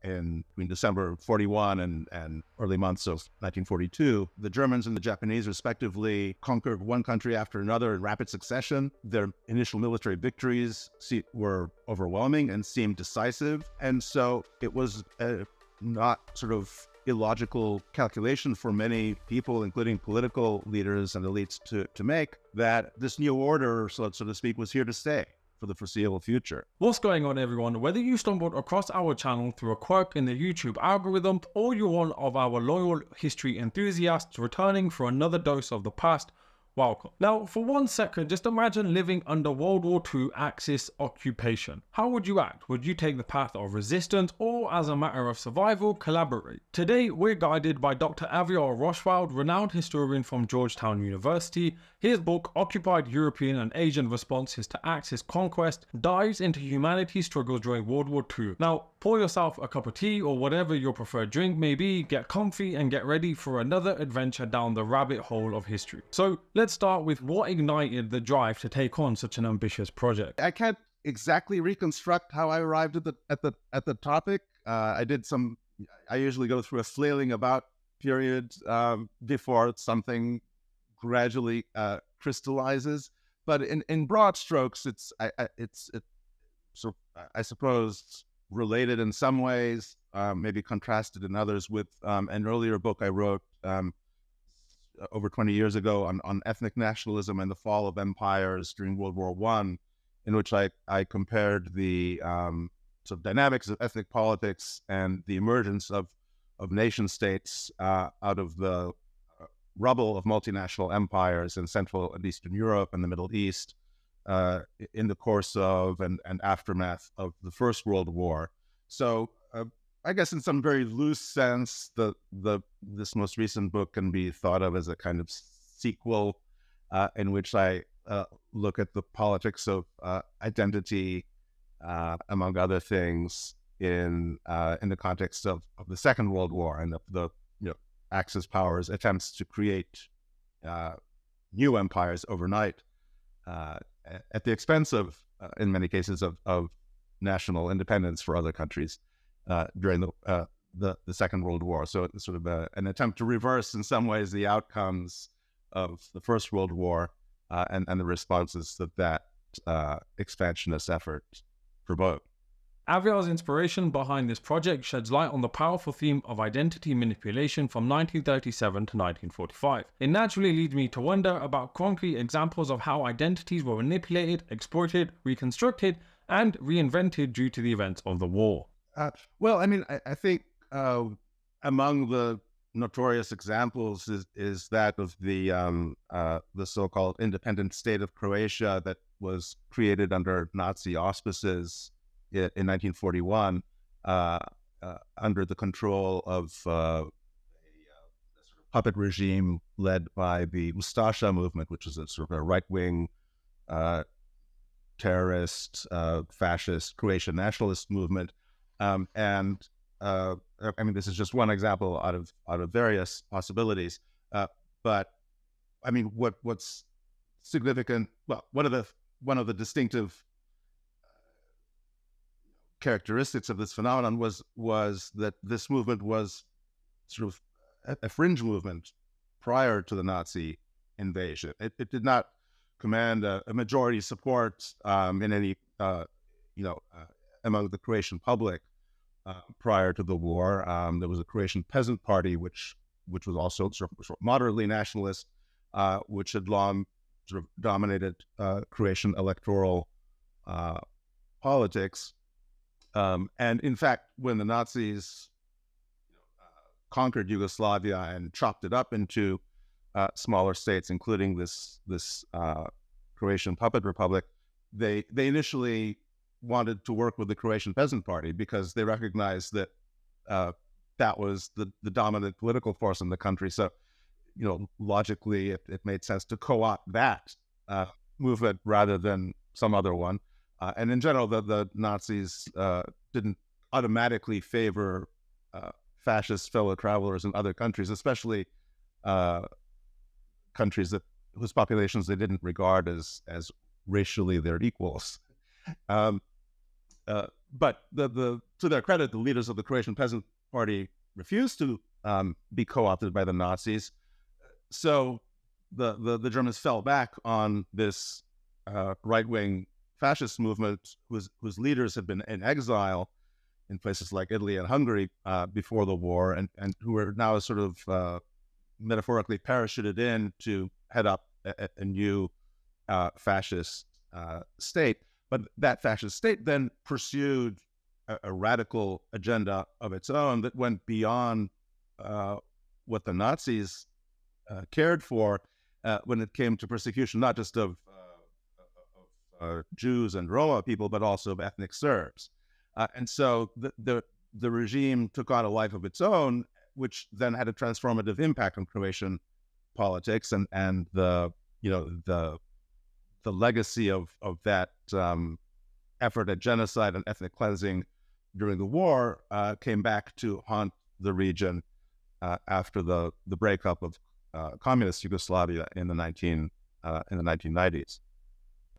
between December 41 and early months of 1942, the Germans and the Japanese respectively conquered one country after another in rapid succession. Their initial military victories were overwhelming and seemed decisive. And so it was not sort of illogical calculation for many people, including political leaders and elites, to make that this new order, so to speak, was here to stay for the foreseeable future. What's going on, everyone? Whether you stumbled across our channel through a quirk in the YouTube algorithm, or you're one of our loyal history enthusiasts returning for another dose of the past, welcome. Now, for 1 second, just imagine living under World War II Axis occupation. How would you act? Would you take the path of resistance, or as a matter of survival, collaborate? Today, we're guided by Dr. Aviel Roshwald, renowned historian from Georgetown University. His book, Occupied European and Asian Responses to Axis Conquest, dives into humanity's struggles during World War II. Now, pour yourself a cup of tea or whatever your preferred drink may be, get comfy and get ready for another adventure down the rabbit hole of history. So, let's start with what ignited the drive to take on such an ambitious project. I can't exactly reconstruct how I arrived at the topic. I usually go through a flailing about period before something gradually crystallizes. But in broad strokes, it's I suppose related in some ways, maybe contrasted in others with an earlier book I wrote over 20 years ago on ethnic nationalism and the fall of empires during World War I, in which I compared the sort of dynamics of ethnic politics and the emergence of nation states out of the rubble of multinational empires in Central and Eastern Europe and the Middle East in the course of and aftermath of the First World War. So I guess in some very loose sense, this most recent book can be thought of as a kind of sequel in which I look at the politics of identity, among other things, in the context of the Second World War and the Axis powers' attempts to create new empires overnight at the expense of, in many cases, of national independence for other countries during the Second World War. So it's sort of an attempt to reverse, in some ways, the outcomes of the First World War and the responses that expansionist effort provoked. Aviel's inspiration behind this project sheds light on the powerful theme of identity manipulation from 1937 to 1945. It naturally leads me to wonder about concrete examples of how identities were manipulated, exploited, reconstructed, and reinvented due to the events of the war. Well, I mean, I think among the notorious examples is that of the so-called independent state of Croatia that was created under Nazi auspices in 1941 under the control of a puppet regime led by the Ustasha movement, which is a sort of a right-wing terrorist, fascist Croatian nationalist movement. I mean, this is just one example out of various possibilities. But I mean, what's significant? Well, one of the distinctive characteristics of this phenomenon was that this movement was sort of a fringe movement prior to the Nazi invasion. It did not command a majority support in any among the Croatian public prior to the war. There was a Croatian Peasant Party, which was also sort of moderately nationalist, which had long sort of dominated Croatian electoral politics. And in fact, when the Nazis conquered Yugoslavia and chopped it up into smaller states, including this Croatian puppet republic, they initially wanted to work with the Croatian Peasant Party because they recognized that that was the dominant political force in the country. So, logically, it made sense to co-opt that movement rather than some other one. And in general, the Nazis didn't automatically favor fascist fellow travelers in other countries, especially countries whose populations they didn't regard as racially their equals. but to their credit, the leaders of the Croatian Peasant Party refused to be co-opted by the Nazis. So the Germans fell back on this right-wing fascist movement whose leaders had been in exile in places like Italy and Hungary before the war, and who were now sort of metaphorically parachuted in to head up a new fascist state. But that fascist state then pursued a radical agenda of its own that went beyond what the Nazis cared for when it came to persecution, not just of Jews and Roma people, but also of ethnic Serbs. And so the regime took on a life of its own, which then had a transformative impact on Croatian politics, and the legacy of that effort at genocide and ethnic cleansing during the war came back to haunt the region after the breakup of communist Yugoslavia in the 1990s.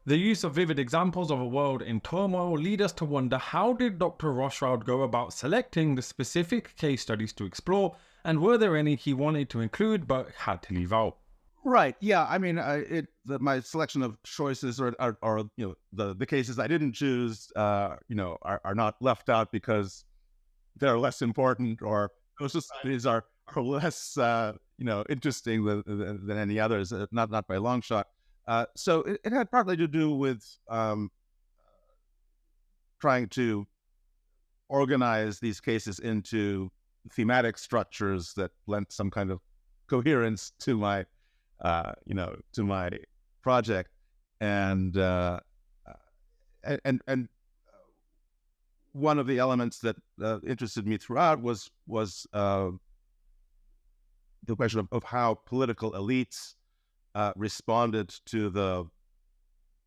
The use of vivid examples of a world in turmoil lead us to wonder, how did Dr. Roshwald go about selecting the specific case studies to explore, and were there any he wanted to include but had to leave out? Right. Yeah. I mean, my selection of choices are the cases I didn't choose, are not left out because they're less important, or those societies are less, interesting than any others. Not by a long shot. So it had partly to do with trying to organize these cases into thematic structures that lent some kind of coherence to my project, and one of the elements that interested me throughout was the question of how political elites responded to the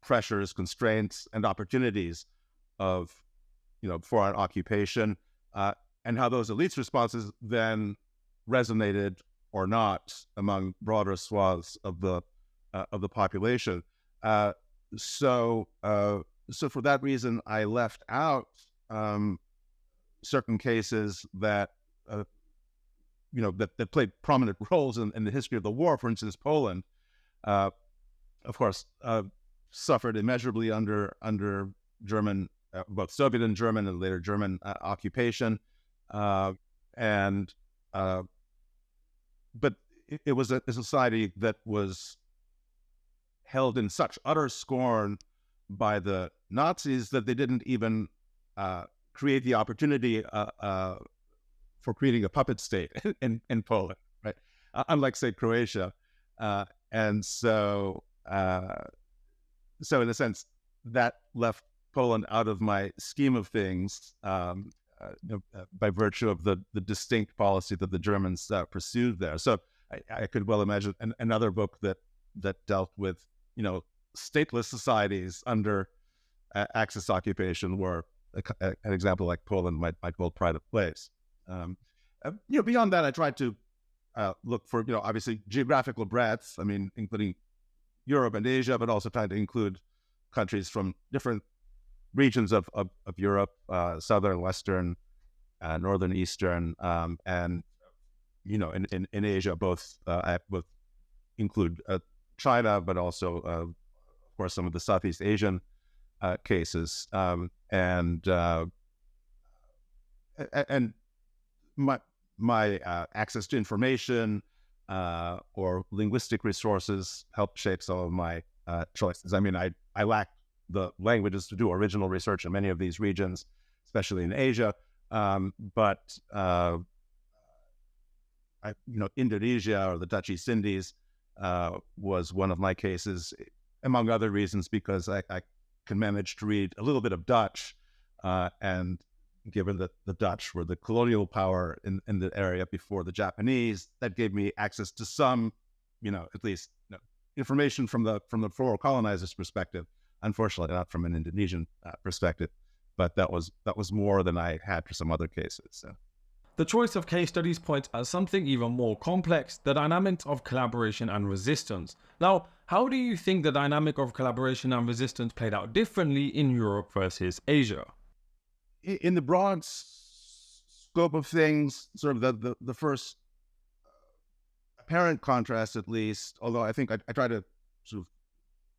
pressures, constraints, and opportunities of foreign occupation, and how those elites' responses then resonated or not among broader swaths of the population. So for that reason, I left out certain cases that that played prominent roles in the history of the war. For instance, Poland, of course, suffered immeasurably under German, both Soviet and German, and later German occupation, but it was a society that was held in such utter scorn by the Nazis that they didn't even create the opportunity for creating a puppet state in Poland, right? Unlike, say, Croatia. And so in a sense, that left Poland out of my scheme of things, by virtue of the distinct policy that the Germans pursued there. So I could well imagine another book that dealt with stateless societies under Axis occupation, where an example like Poland might hold pride of place. Beyond that, I tried to look for obviously geographical breadth. I mean, including Europe and Asia, but also trying to include countries from different regions of Europe, southern, western, northern, eastern, and in Asia, both include China, but also of course some of the Southeast Asian cases, and my access to information or linguistic resources helped shape some of my choices. I mean, I lacked the languages to do original research in many of these regions, especially in Asia. But Indonesia or the Dutch East Indies was one of my cases, among other reasons, because I can manage to read a little bit of Dutch, and given that the Dutch were the colonial power in the area before the Japanese, that gave me access to some, at least information from the former colonizers' perspective. Unfortunately, not from an Indonesian perspective, but that was more than I had for some other cases. So. The choice of case studies points at something even more complex: the dynamics of collaboration and resistance. Now, how do you think the dynamic of collaboration and resistance played out differently in Europe versus Asia? in the broad scope of things, sort of the first apparent contrast, at least, although I think I try to sort of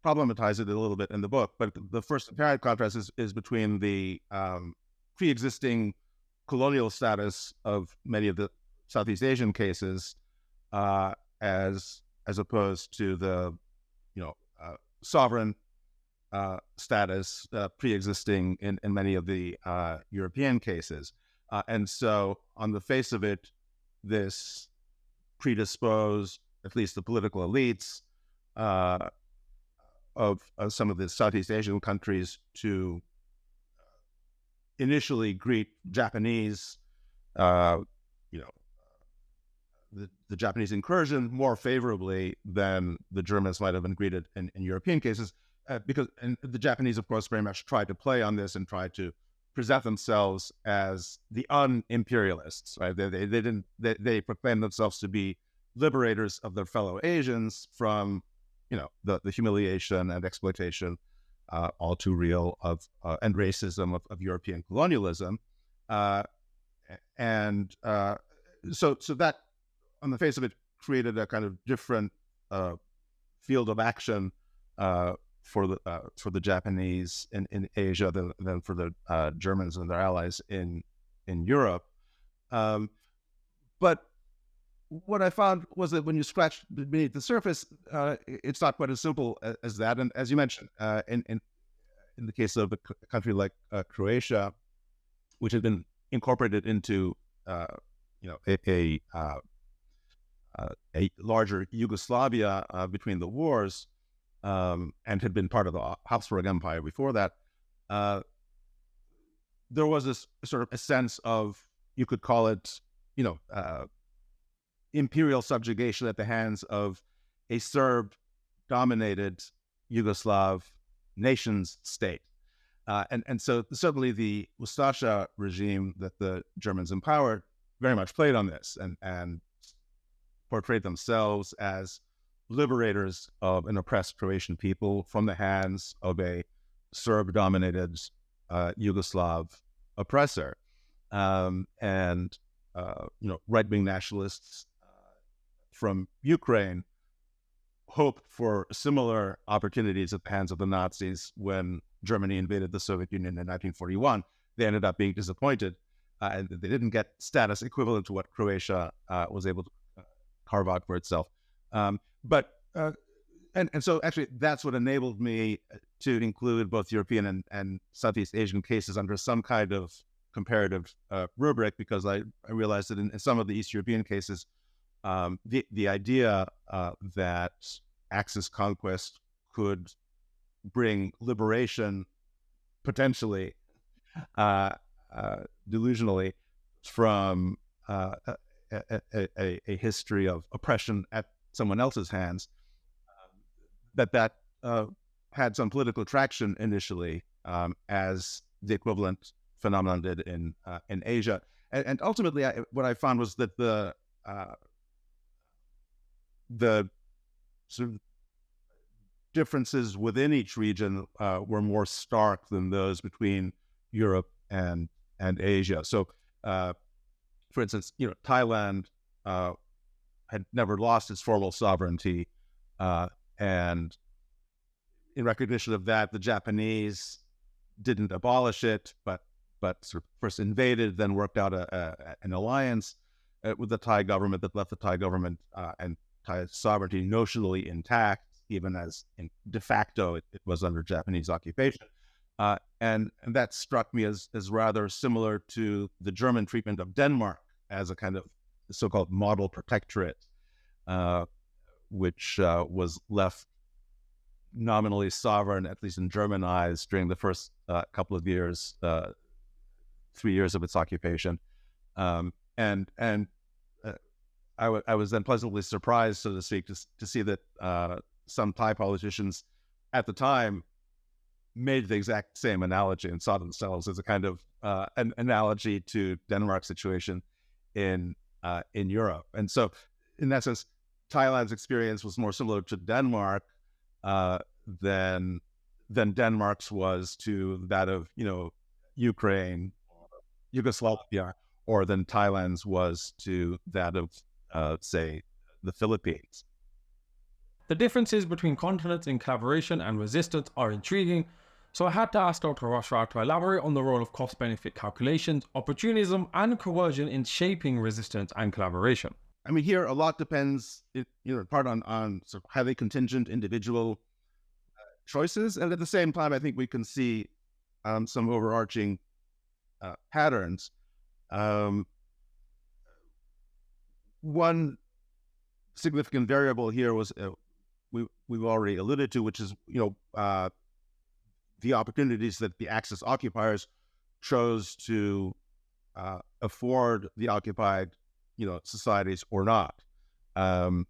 problematize it a little bit in the book, but the first apparent contrast is between the pre-existing colonial status of many of the Southeast Asian cases, as opposed to the sovereign status pre-existing in many of the European cases. And so on the face of it, this predisposed at least the political elites of some of the Southeast Asian countries to initially greet Japanese, the Japanese incursion more favorably than the Germans might have been greeted in European cases, because the Japanese, of course, very much tried to play on this and tried to present themselves as the un-imperialists. Right? They proclaimed themselves to be liberators of their fellow Asians from, the humiliation and exploitation, all too real of and racism of European colonialism, and so that, on the face of it, created a kind of different field of action for the Japanese in Asia than for the Germans and their allies in Europe. But what I found was that when you scratch beneath the surface, it's not quite as simple as that. And as you mentioned, in the case of a country like Croatia, which had been incorporated into a larger Yugoslavia between the wars, and had been part of the Habsburg Empire before that, there was this sort of a sense of, you could call it, imperial subjugation at the hands of a Serb-dominated Yugoslav nations state. And so certainly the Ustasha regime that the Germans empowered very much played on this and portrayed themselves as liberators of an oppressed Croatian people from the hands of a Serb-dominated Yugoslav oppressor. And right-wing nationalists from Ukraine hoped for similar opportunities at the hands of the Nazis when Germany invaded the Soviet Union in 1941. They ended up being disappointed, and they didn't get status equivalent to what Croatia was able to carve out for itself. And so actually that's what enabled me to include both European and Southeast Asian cases under some kind of comparative rubric, because I realized that in some of the East European cases, the idea that Axis conquest could bring liberation, potentially delusionally, from a history of oppression at someone else's hands, that had some political traction initially, as the equivalent phenomenon did in Asia. And ultimately, what I found was that the sort of differences within each region were more stark than those between Europe and Asia. So, for instance, Thailand had never lost its formal sovereignty, and in recognition of that, the Japanese didn't abolish it, but sort of first invaded, then worked out an alliance with the Thai government that left the Thai government and Thai sovereignty notionally intact, even as de facto it was under Japanese occupation. And that struck me as rather similar to the German treatment of Denmark as a kind of so-called model protectorate, which was left nominally sovereign, at least in German eyes, during the first couple of years, 3 years of its occupation. I was then pleasantly surprised, so to speak, to see that some Thai politicians at the time made the exact same analogy and saw themselves as a kind of an analogy to Denmark's situation in Europe. And so, in that sense, Thailand's experience was more similar to Denmark than Denmark's was to that of Ukraine Yugoslavia, or than Thailand's was to that of, say, the Philippines. The differences between continents in collaboration and resistance are intriguing, so I had to ask Dr. Roshwald to elaborate on the role of cost-benefit calculations, opportunism, and coercion in shaping resistance and collaboration. I mean, here a lot depends, part on sort of highly contingent individual choices, and at the same time, I think we can see some overarching patterns. One significant variable here was we've already alluded to, which is the opportunities that the Axis occupiers chose to afford the occupied societies or not. The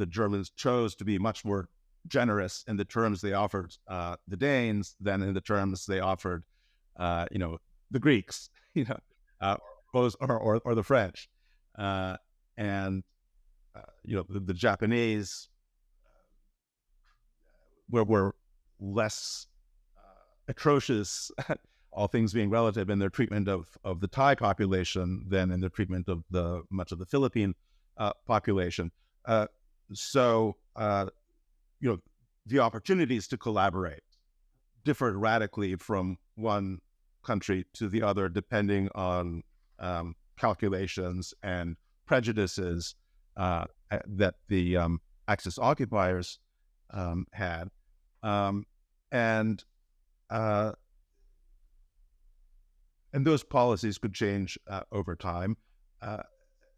Germans chose to be much more generous in the terms they offered the Danes than in the terms they offered the Greeks, or the French, and the Japanese were less atrocious, all things being relative, in their treatment of the Thai population than in their treatment of much of the Philippine population. So the opportunities to collaborate differed radically from one country to the other, depending on calculations and prejudices that the Axis occupiers had, and those policies could change over time.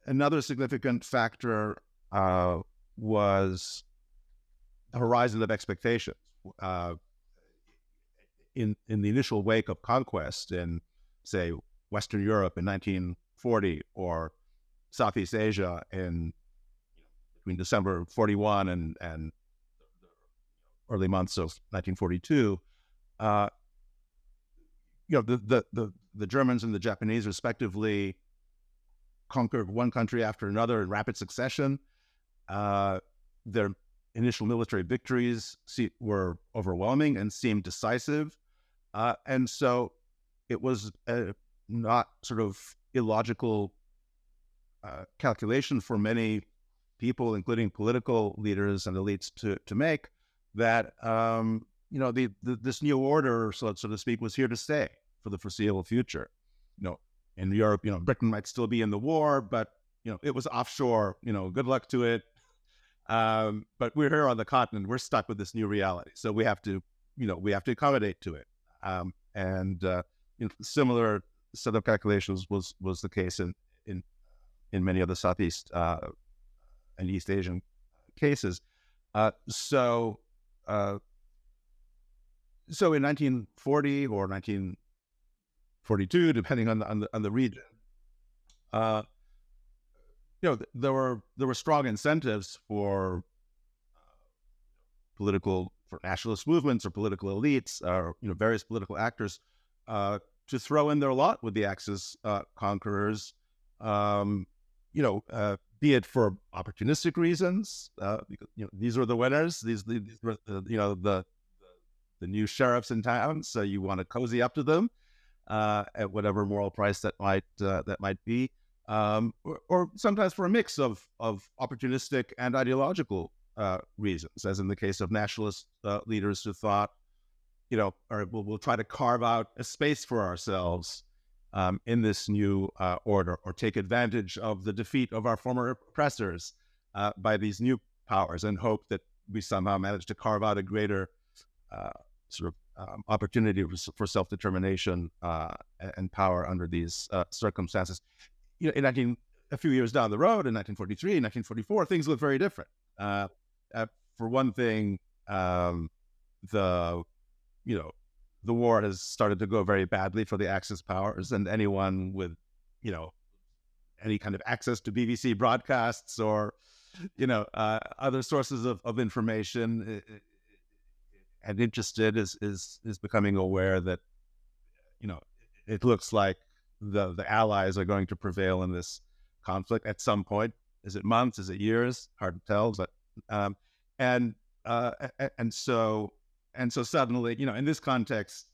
Another significant factor was the horizon of expectations. In the initial wake of conquest in, say, Western Europe in 1940, or Southeast Asia between December 41 and early months of 1942, the Germans and the Japanese respectively conquered one country after another in rapid succession. Their initial military victories were overwhelming and seemed decisive. And so it was not sort of illogical calculation for many people, including political leaders and elites, to make that this new order, so to speak, was here to stay for the foreseeable future. In Europe, Britain might still be in the war, but it was offshore. Good luck to it. But we're here on the continent. We're stuck with this new reality, so we have to accommodate to it. And similar set of calculations was the case in many of the Southeast and East Asian cases. So in 1940 or 1942, depending on the region, there were strong incentives for nationalist movements or political elites or various political actors to throw in their lot with the Axis conquerors, be it for opportunistic reasons, because these were the winners, these were the new sheriffs in town, so you want to cozy up to them at whatever moral price that might be, or sometimes for a mix of opportunistic and ideological reasons, as in the case of nationalist leaders who thought, all right, we'll try to carve out a space for ourselves in this new order, or take advantage of the defeat of our former oppressors by these new powers, and hope that we somehow manage to carve out a greater opportunity for self-determination and power under these circumstances. A few years down the road, in 1943, 1944, things look very different. For one thing, the war has started to go very badly for the Axis powers, and anyone with, any kind of access to BBC broadcasts or, other sources of information and interested is becoming aware that, it looks like the Allies are going to prevail in this conflict at some point. Is it months? Is it years? Hard to tell. But and so suddenly, in this context,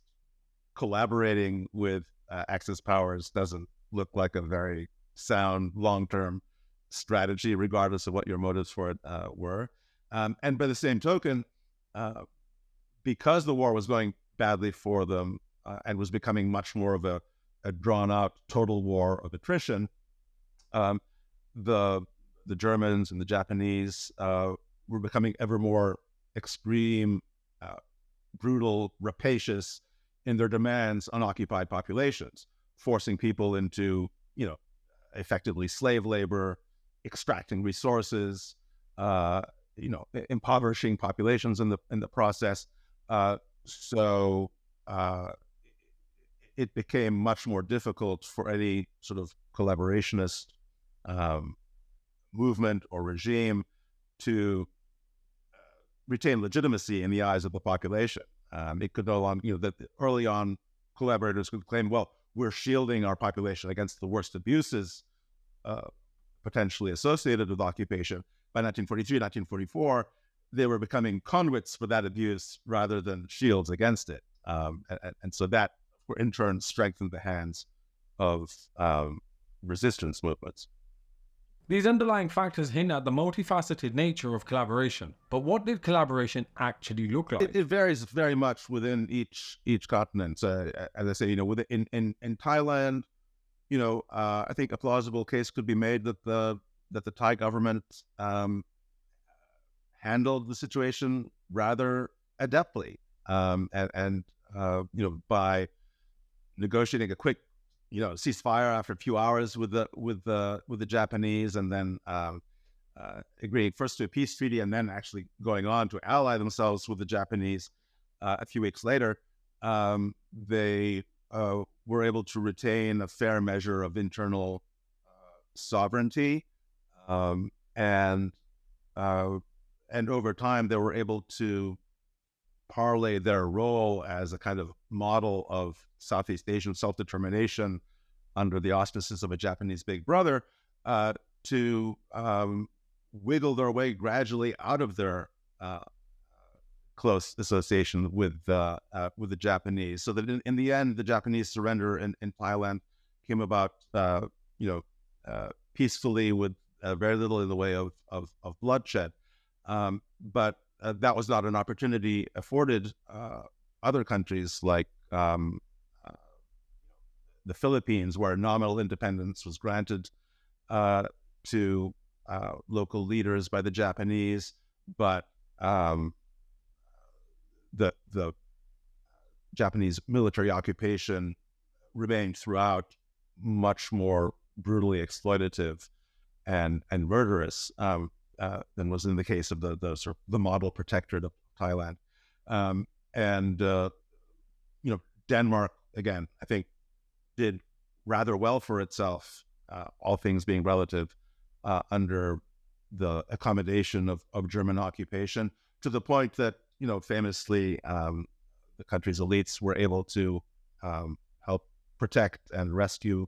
collaborating with Axis powers doesn't look like a very sound long-term strategy, regardless of what your motives for it were. And by the same token, because the war was going badly for them and was becoming much more of a drawn-out total war of attrition, the Germans and the Japanese were becoming ever more extreme, brutal, rapacious in their demands on occupied populations, forcing people into, effectively slave labor, extracting resources, impoverishing populations in the process. So it became much more difficult for any sort of collaborationist movement or regime to retain legitimacy in the eyes of the population. It could no longer, that early on collaborators could claim, well, we're shielding our population against the worst abuses potentially associated with occupation. By 1943, 1944, they were becoming conduits for that abuse rather than shields against it. And so that, in turn, strengthened the hands of resistance movements. These underlying factors hint at the multifaceted nature of collaboration. But what did collaboration actually look like? It varies very much within each continent. As I say, in Thailand, I think a plausible case could be made that the Thai government handled the situation rather adeptly, and by negotiating a quick ceasefire after a few hours with the Japanese, and then agreeing first to a peace treaty, and then actually going on to ally themselves with the Japanese a few weeks later. They were able to retain a fair measure of internal sovereignty, and over time they were able to parlay their role as a kind of model of Southeast Asian self-determination under the auspices of a Japanese big brother to wiggle their way gradually out of their close association with the Japanese, so that in the end, the Japanese surrender in Thailand came about peacefully with very little in the way of bloodshed. But that was not an opportunity afforded other countries like the Philippines, where nominal independence was granted to local leaders by the Japanese, but the Japanese military occupation remained throughout much more brutally exploitative and murderous than was in the case of the model protectorate of Thailand. Denmark, again, I think did rather well for itself, all things being relative, under the accommodation of German occupation, to the point that, famously, the country's elites were able to help protect and rescue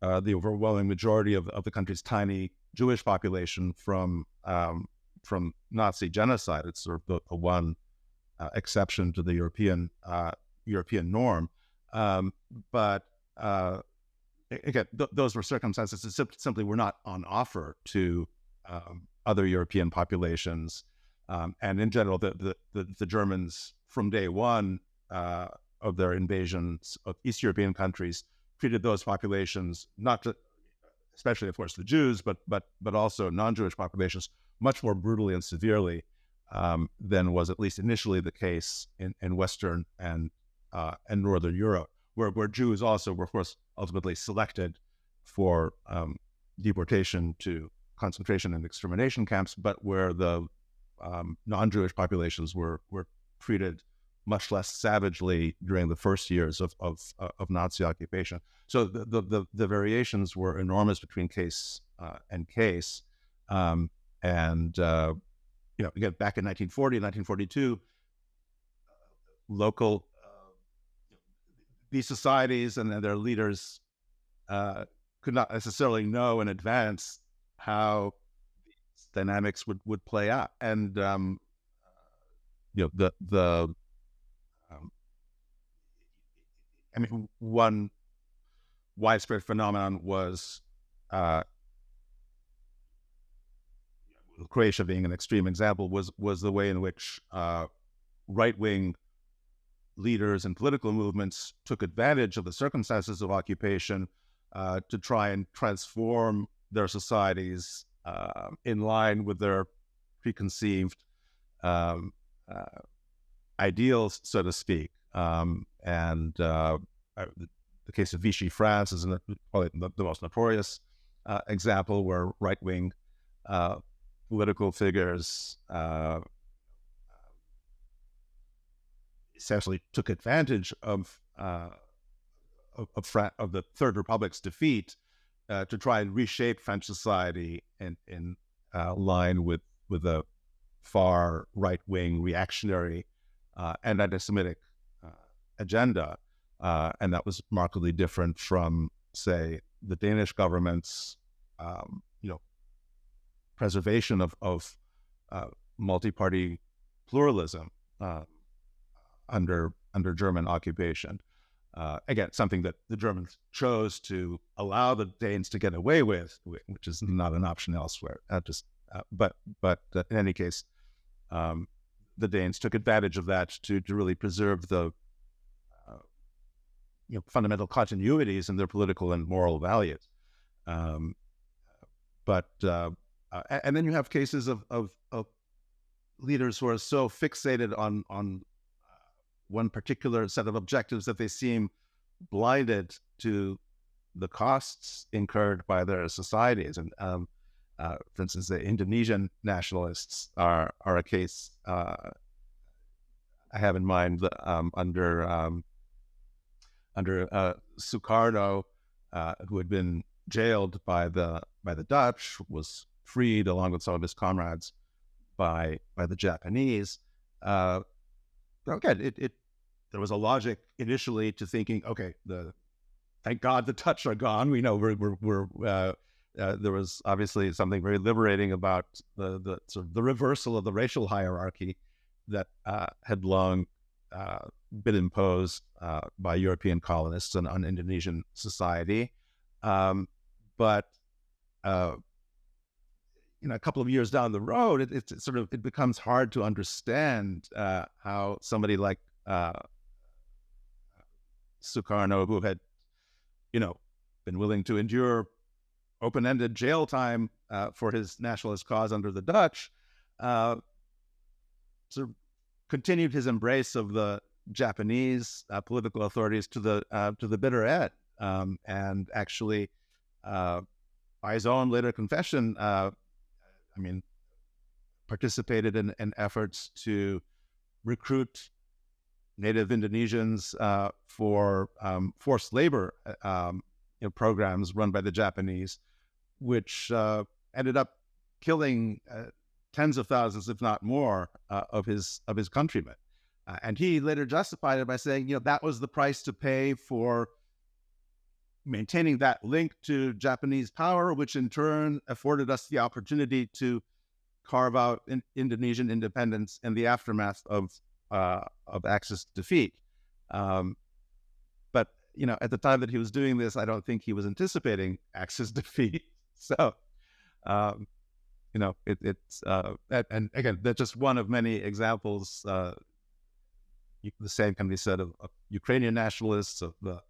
the overwhelming majority of the country's tiny Jewish population from Nazi genocide. It's sort of the one exception to the European norm. But again, those were circumstances that simply were not on offer to other European populations. And in general, the Germans, from day one of their invasions of East European countries, treated those populations, not to, especially, of course, the Jews, but also non-Jewish populations, much more brutally and severely than was at least initially the case in Western and Northern Europe, where Jews also were, of course, ultimately selected for deportation to concentration and extermination camps, but where the non-Jewish populations were treated much less savagely during the first years of Nazi occupation. So the variations were enormous between case and case. Again, back in 1940, 1942, local these societies and their leaders could not necessarily know in advance how these dynamics would play out. And one widespread phenomenon was Croatia being an extreme example, was the way in which right-wing leaders and political movements took advantage of the circumstances of occupation to try and transform their societies in line with their preconceived ideals, so to speak. The case of Vichy France is probably the most notorious example, where right-wing political figures essentially took advantage of the Third Republic's defeat to try and reshape French society in line with a far right-wing, reactionary, and anti-Semitic agenda, and that was markedly different from, say, the Danish government's, preservation of multi-party pluralism under German occupation. Again, something that the Germans chose to allow the Danes to get away with, which is not an option elsewhere. But in any case, the Danes took advantage of that to really preserve the fundamental continuities in their political and moral values. And then you have cases of leaders who are so fixated on one particular set of objectives that they seem blinded to the costs incurred by their societies. And for instance, the Indonesian nationalists are a case I have in mind under Sukarno, who had been jailed by the Dutch, was freed along with some of his comrades by the Japanese. Again, there was a logic initially to thinking, okay, thank God the Dutch are gone. We know there was obviously something very liberating about the sort of the reversal of the racial hierarchy that had long been imposed by European colonists on Indonesian society. But a couple of years down the road, it becomes hard to understand how somebody like Sukarno, who had, been willing to endure open-ended jail time for his nationalist cause under the Dutch, sort of continued his embrace of the Japanese political authorities to the bitter end, and actually, by his own later confession, participated in efforts to recruit native Indonesians for forced labor programs run by the Japanese, which ended up killing tens of thousands, if not more, of his countrymen. And he later justified it by saying, that was the price to pay for maintaining that link to Japanese power, which in turn afforded us the opportunity to carve out Indonesian independence in the aftermath of Axis defeat. But at the time that he was doing this, I don't think he was anticipating Axis defeat. So, it's and again, that's just one of many examples. The same can be said of Ukrainian nationalists, of the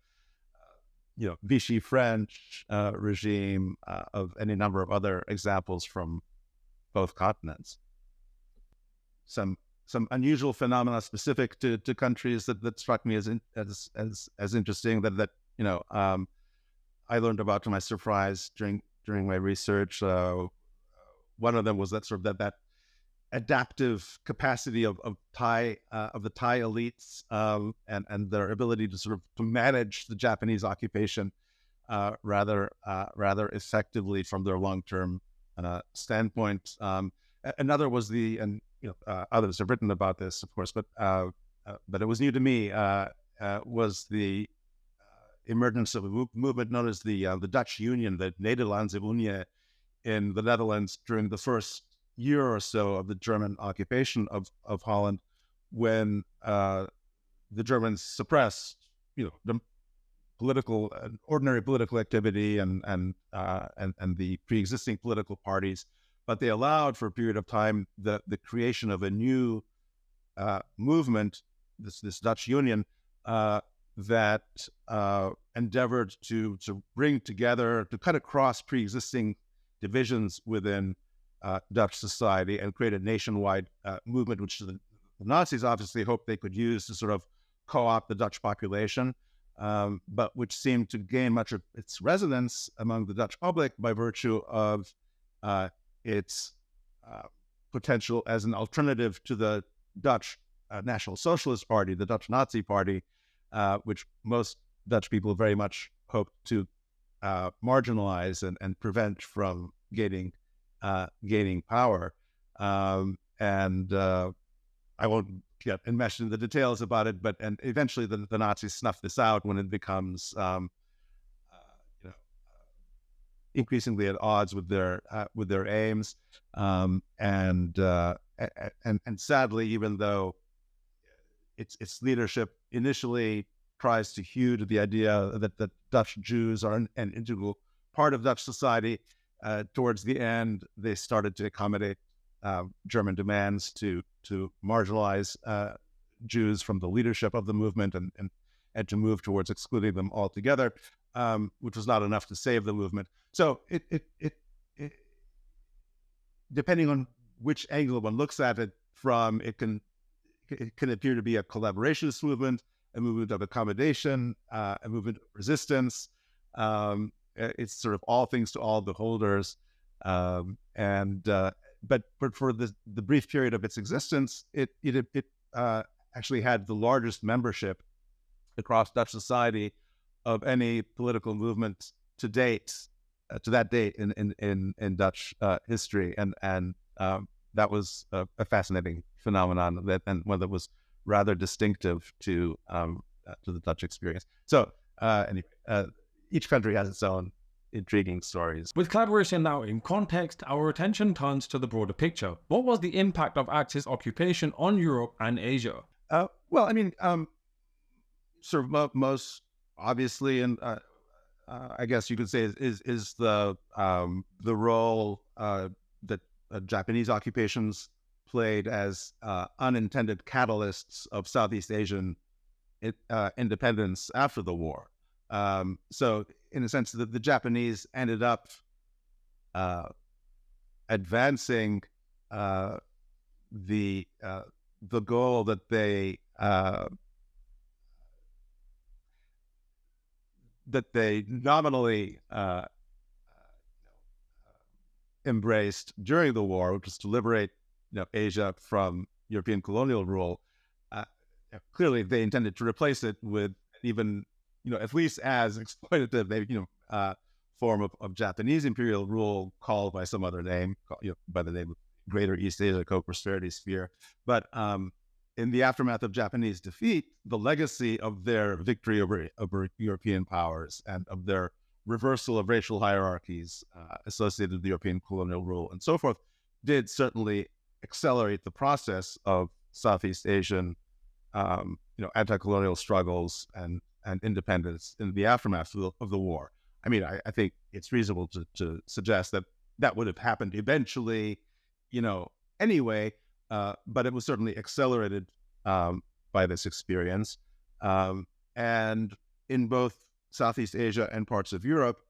Vichy French regime, of any number of other examples from both continents. Some unusual phenomena specific to countries that struck me as interesting that I learned about to my surprise during my research. One of them was that adaptive capacity of the Thai elites and their ability to sort of to manage the Japanese occupation rather effectively from their long-term standpoint. Another was others have written about this, of course, but it was new to me. Was the emergence of a movement known as the Dutch Union, the Nederlandse Unie, in the Netherlands during the first year or so of the German occupation of Holland, when the Germans suppressed, ordinary political activity and the pre-existing political parties, but they allowed for a period of time the creation of a new movement, this Dutch Union, that endeavored to bring together, to cut across pre-existing divisions within Dutch society and create a nationwide movement, which the Nazis obviously hoped they could use to sort of co-opt the Dutch population, but which seemed to gain much of its resonance among the Dutch public by virtue of its potential as an alternative to the Dutch National Socialist Party, the Dutch Nazi Party, which most Dutch people very much hoped to marginalize and prevent from gaining power. I won't get enmeshed in the details about it, but eventually the Nazis snuff this out when it becomes increasingly at odds with their aims, and sadly, even though its leadership initially tries to hew to the idea that Dutch Jews are an integral part of Dutch society, towards the end they started to accommodate German demands to marginalize Jews from the leadership of the movement and to move towards excluding them altogether, which was not enough to save the movement. So it depending on which angle one looks at it from, it can appear to be a collaborationist movement, a movement of accommodation, a movement of resistance. It's sort of all things to all beholders. But for the brief period of its existence, it actually had the largest membership across Dutch society of any political movement to that date in Dutch history, and that was a fascinating phenomenon and one that was rather distinctive to the Dutch experience. So anyway, each country has its own intriguing stories. With collaboration now in context, our attention turns to the broader picture. What was the impact of Axis occupation on Europe and Asia? Well, I mean, sort of most obviously, and I guess you could say is the role that Japanese occupations played as unintended catalysts of Southeast Asian independence after the war. So, in a sense, the Japanese ended up advancing the goal that they nominally embraced during the war, which was to liberate Asia from European colonial rule. Clearly, they intended to replace it with even at least as exploitative, maybe form of Japanese imperial rule, called by some other name, by the name of Greater East Asia Co-Prosperity Sphere. But in the aftermath of Japanese defeat, the legacy of their victory over European powers and of their reversal of racial hierarchies associated with European colonial rule and so forth did certainly accelerate the process of Southeast Asian anti-colonial struggles and independence in the aftermath of the war. I mean, I think it's reasonable to suggest that would have happened eventually, anyway, but it was certainly accelerated by this experience. And in both Southeast Asia and parts of Europe,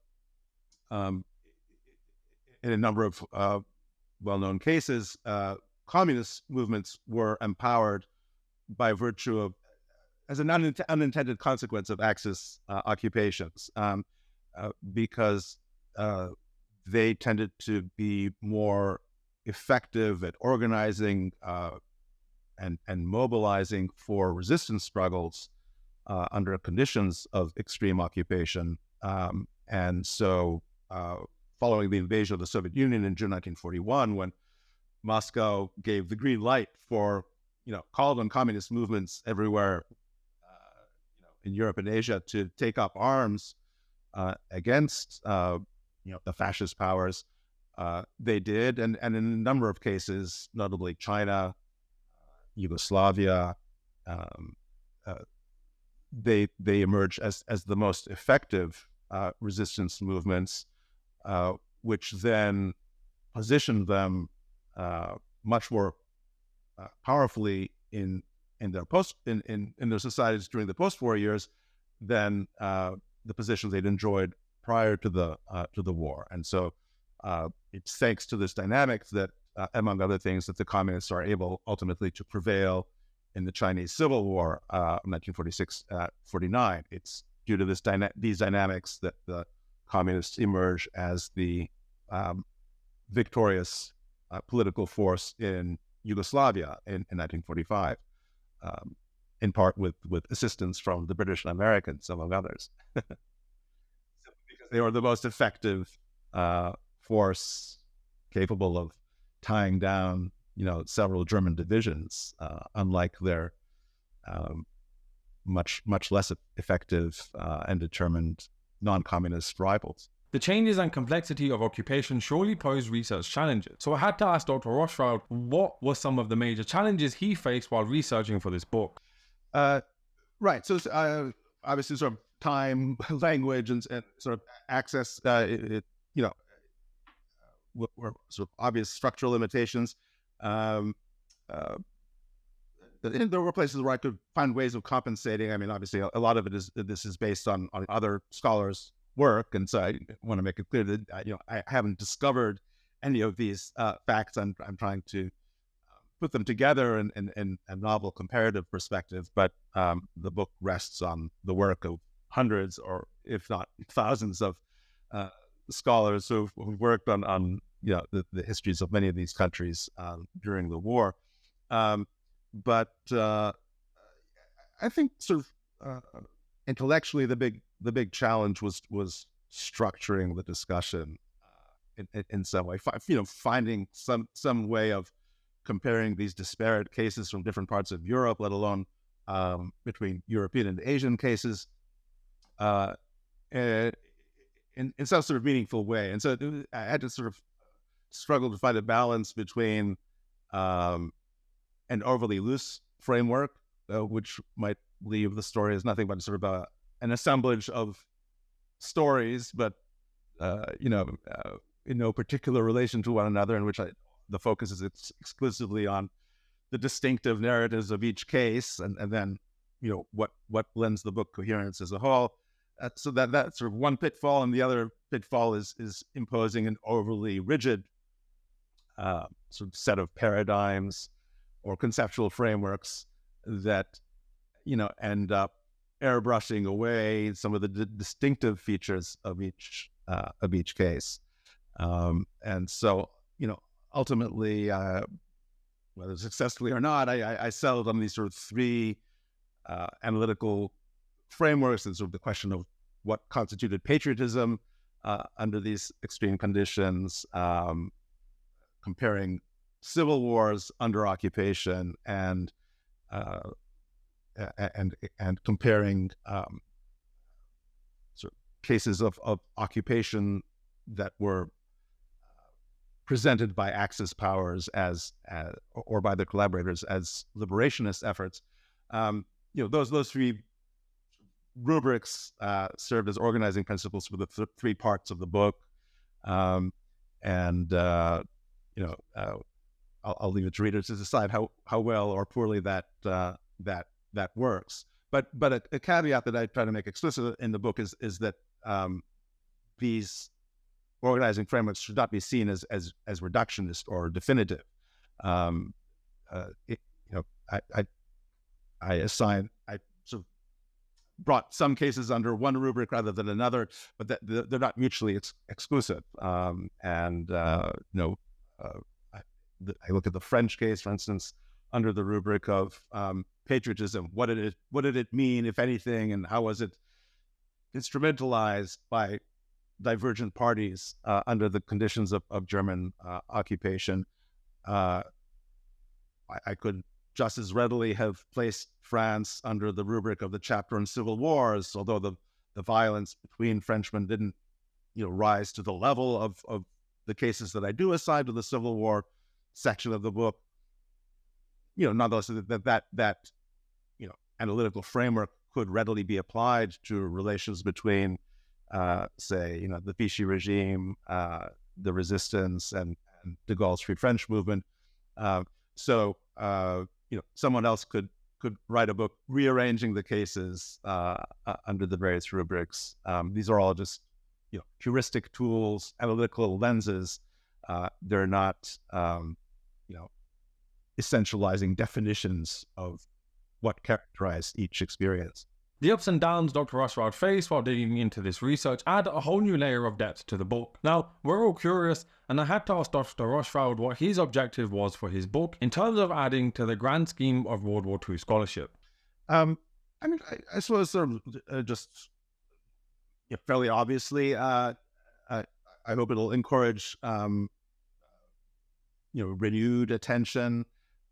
in a number of well-known cases, communist movements were empowered by virtue of, as an unintended consequence of Axis occupations, because they tended to be more effective at organizing and mobilizing for resistance struggles under conditions of extreme occupation. And so following the invasion of the Soviet Union in June 1941, when Moscow gave the green light for, called on communist movements everywhere in Europe and Asia to take up arms against the fascist powers, they did, and in a number of cases, notably China, Yugoslavia, they emerge as the most effective resistance movements, which then positioned them much more powerfully in their societies during the post-war years than the positions they'd enjoyed prior to the war. And so it's thanks to this dynamic that, among other things, that the communists are able ultimately to prevail in the Chinese Civil War, 1946-49. It's due to these dynamics that the communists emerge as the victorious political force in Yugoslavia in 1945, in part with assistance from the British and Americans, among others, because they were the most effective force capable of tying down, several German divisions, unlike their much less effective and determined non-communist rivals. The changes and complexity of occupation surely pose research challenges. So I had to ask Dr. Roshwald, what were some of the major challenges he faced while researching for this book? Right. So obviously, sort of time, language, and sort of access, were sort of obvious structural limitations. There were places where I could find ways of compensating. I mean, obviously, a lot of this is based on other scholars' work, and so I want to make it clear that I haven't discovered any of these facts. I'm trying to put them together in a novel comparative perspective. But the book rests on the work of hundreds, or if not thousands, of scholars who've worked on the histories of many of these countries during the war. But I think sort of intellectually, the big challenge was structuring the discussion in some way. Finding some way of comparing these disparate cases from different parts of Europe, let alone between European and Asian cases, in some sort of meaningful way. And so I had to sort of struggle to find a balance between an overly loose framework, which might leave the story as nothing but sort of an assemblage of stories, but in no particular relation to one another, in which the focus is exclusively on the distinctive narratives of each case, and then what lends the book coherence as a whole. So that's sort of one pitfall, and the other pitfall is imposing an overly rigid sort of set of paradigms or conceptual frameworks that end up airbrushing away some of the distinctive features of each case. And so ultimately, whether successfully or not, I settled on these sort of three analytical frameworks. And sort of the question of what constituted patriotism under these extreme conditions, comparing civil wars under occupation, and comparing sort of cases of occupation that were presented by Axis powers or by their collaborators as liberationist efforts. Those three rubrics served as organizing principles for the three parts of the book, I'll leave it to readers to decide how well or poorly that works. But a caveat that I try to make explicit in the book is that these organizing frameworks should not be seen as reductionist or definitive. I sort of brought some cases under one rubric rather than another, but they're not mutually exclusive. I look at the French case, for instance, under the rubric of patriotism. What did it mean, if anything, and how was it instrumentalized by divergent parties under the conditions of German occupation? I could just as readily have placed France under the rubric of the chapter on civil wars, although the violence between Frenchmen didn't rise to the level of the cases that I do assign to the Civil War section of the book. Nonetheless, that analytical framework could readily be applied to relations between, say, the Vichy regime, the resistance, and de Gaulle's Free French movement. So someone else could write a book rearranging the cases under the various rubrics. These are all just heuristic tools, analytical lenses. They're not essentializing definitions of what characterized each experience. The ups and downs Dr. Roshwald faced while digging into this research add a whole new layer of depth to the book. Now, we're all curious, and I had to ask Dr. Roshwald what his objective was for his book in terms of adding to the grand scheme of World War II scholarship. I suppose sort of just fairly obviously, I hope it'll encourage renewed attention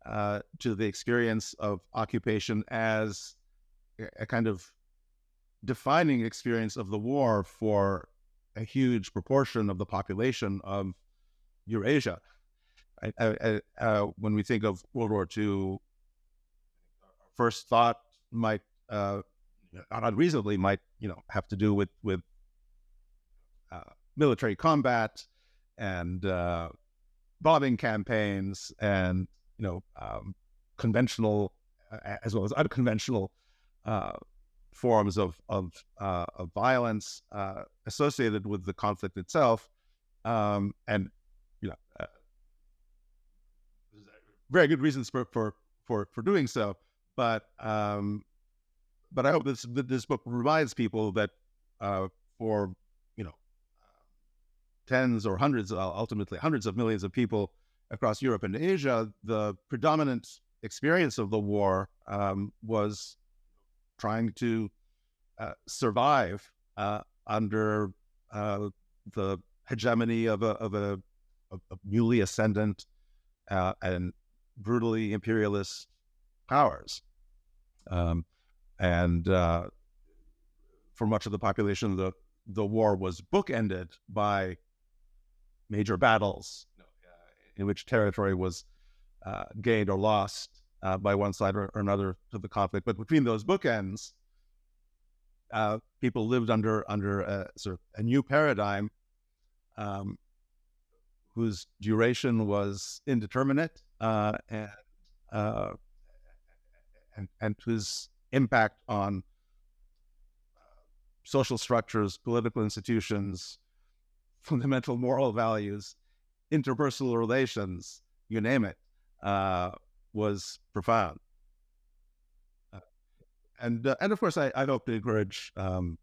to the experience of occupation as a kind of defining experience of the war for a huge proportion of the population of Eurasia. When we think of World War II, first thought might, not unreasonably, have to do with military combat and bombing campaigns and conventional as well as unconventional forms of violence associated with the conflict itself, and very good reasons for doing so. But I hope this book reminds people that for tens or hundreds, ultimately hundreds of millions of people across Europe and Asia, the predominant experience of the war was trying to survive under the hegemony of a newly ascendant and brutally imperialist powers. And for much of the population, the war was bookended by major battles in which territory was gained or lost by one side or another to the conflict. But between those bookends, people lived under a sort of a new paradigm whose duration was indeterminate and whose impact on social structures, political institutions, fundamental moral values, interpersonal relations, you name it, was profound. And of course, I hope to encourage the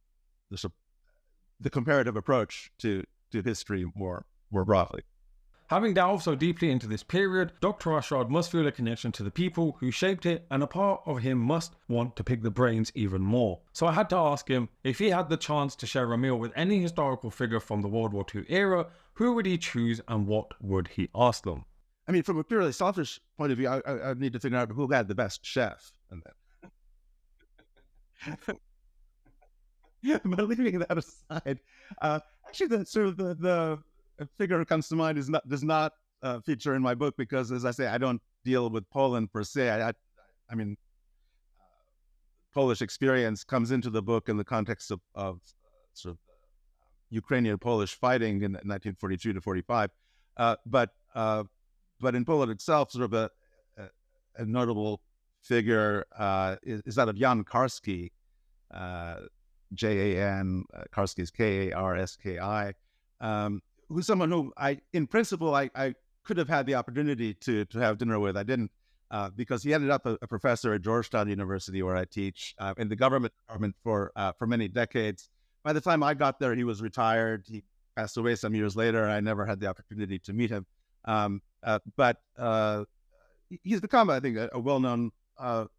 comparative approach to history more broadly. Having delved so deeply into this period, Dr. Roshwald must feel a connection to the people who shaped it, and a part of him must want to pick the brains even more. So I had to ask him, if he had the chance to share a meal with any historical figure from the World War II era, who would he choose and what would he ask them? I mean, from a purely selfish point of view, I need to figure out who had the best chef. And then... But leaving that aside, actually, the figure who comes to mind does not feature in my book because, as I say, I don't deal with Poland per se. I mean, Polish experience comes into the book in the context of sort of Ukrainian-Polish fighting in 1942 to 45. But in Poland itself, sort of a notable figure is that of Jan Karski, Jan, Karski is Karski, who's someone who in principle, I could have had the opportunity to have dinner with. I didn't, because he ended up a professor at Georgetown University, where I teach, in the government department for many decades. By the time I got there, he was retired. He passed away some years later. I never had the opportunity to meet him. But he's become, I think, a well-known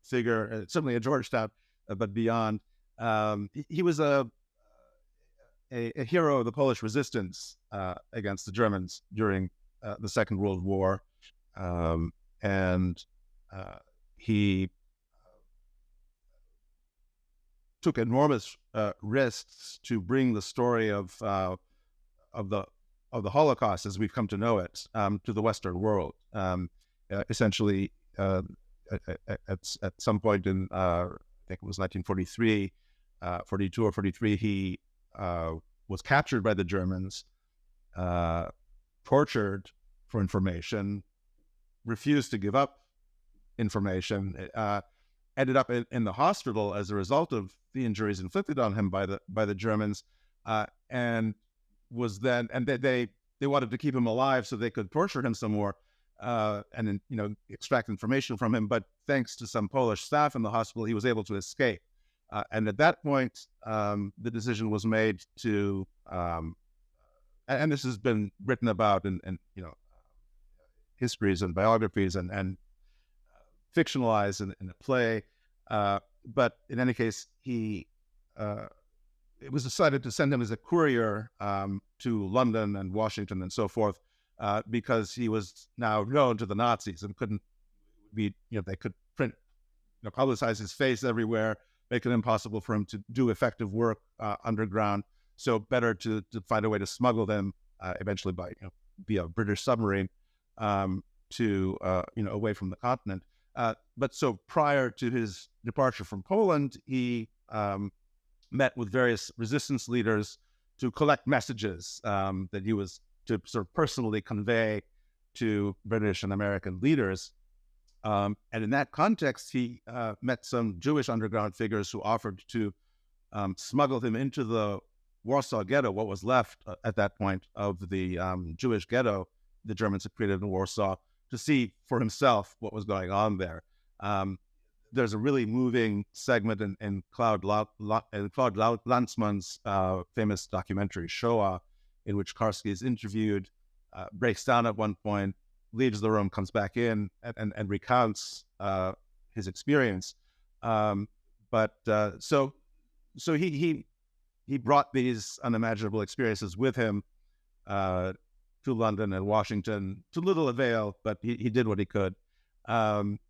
figure, certainly at Georgetown, but beyond. He was a hero of the Polish resistance against the Germans during the Second World War, and he took enormous risks to bring the story of the Holocaust, as we've come to know it, to the Western world. Essentially, at some point in think it was 1943, 42 or 43, he was captured by the Germans, tortured for information, refused to give up information, ended up in the hospital as a result of the injuries inflicted on him by the Germans, and was then, and they wanted to keep him alive so they could torture him some more, and extract information from him. But thanks to some Polish staff in the hospital, he was able to escape. And at that point, the decision was made to, and this has been written about in histories and biographies and fictionalized in a play. But in any case, it was decided to send him as a courier to London and Washington and so forth, because he was now known to the Nazis and couldn't be, they could print, publicize his face everywhere, make it impossible for him to do effective work underground. So better to find a way to smuggle them eventually by via British submarine to away from the continent. But so prior to his departure from Poland, he met with various resistance leaders to collect messages that he was to sort of personally convey to British and American leaders. And in that context, he met some Jewish underground figures who offered to smuggle him into the Warsaw Ghetto, what was left at that point of the Jewish ghetto the Germans had created in Warsaw, to see for himself what was going on there. There's a really moving segment in Claude Lanzmann's famous documentary Shoah, in which Karski is interviewed, breaks down at one point, leaves the room, comes back in, and recounts his experience. So he brought these unimaginable experiences with him to London and Washington, to little avail, but he did what he could. And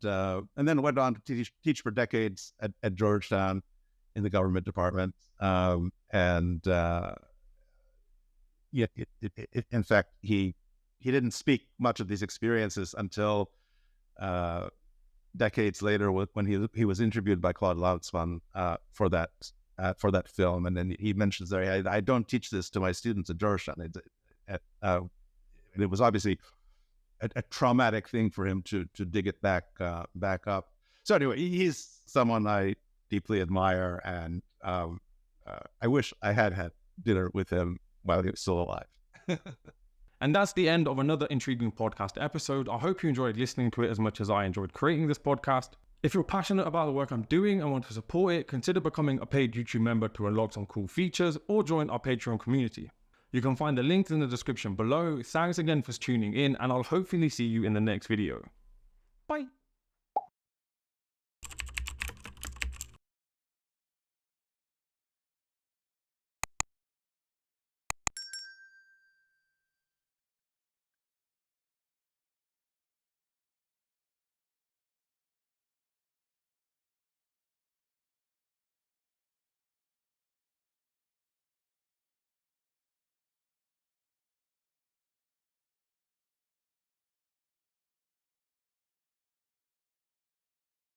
then went on to teach for decades at Georgetown in the government department. In fact, he didn't speak much of these experiences until decades later, when he was interviewed by Claude Lanzmann for that film. And then he mentions there, I don't teach this to my students at Georgetown. It was obviously a traumatic thing for him to dig it back up. So anyway, he's someone I deeply admire, and I wish I had dinner with him while he was still alive. And that's the end of another intriguing podcast episode. I hope you enjoyed listening to it as much as I enjoyed creating this podcast. If you're passionate about the work I'm doing and want to support it, consider becoming a paid YouTube member to unlock some cool features, or join our Patreon community. You can find the links in the description below. Thanks again for tuning in, and I'll hopefully see you in the next video. Bye.